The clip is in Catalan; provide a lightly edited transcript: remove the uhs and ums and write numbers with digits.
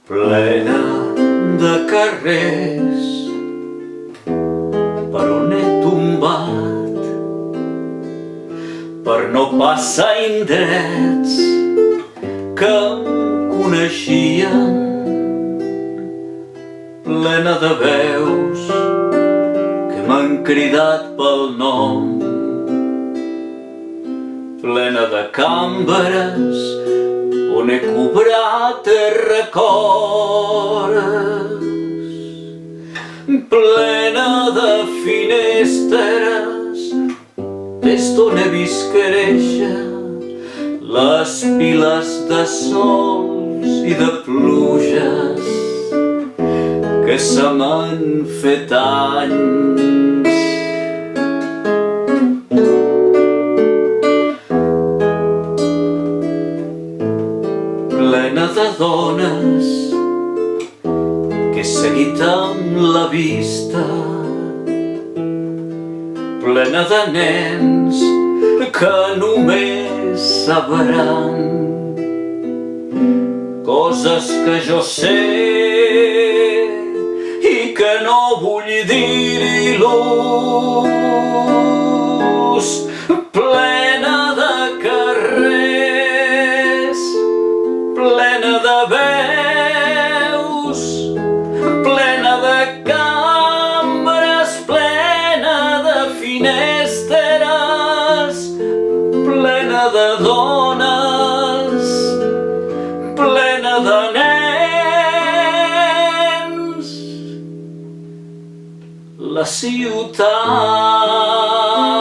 plena de carrers per on he tombat per no passar indrets que em coneixien, plena de veus que m'han cridat pel nom, plena de cambres on he cobrat records, plena de finestres des d'on he vist créixer les piles de sols i de pluges que se m'han fet anys. Plena de dones que he seguit amb la vista, plena de nens que només sabran coses que jo sé i que no vull dir-hi l'ús, plena de carrers, plena de veus, plena de cambres, plena de finestres, plena de dones, plena de nens, la ciutat.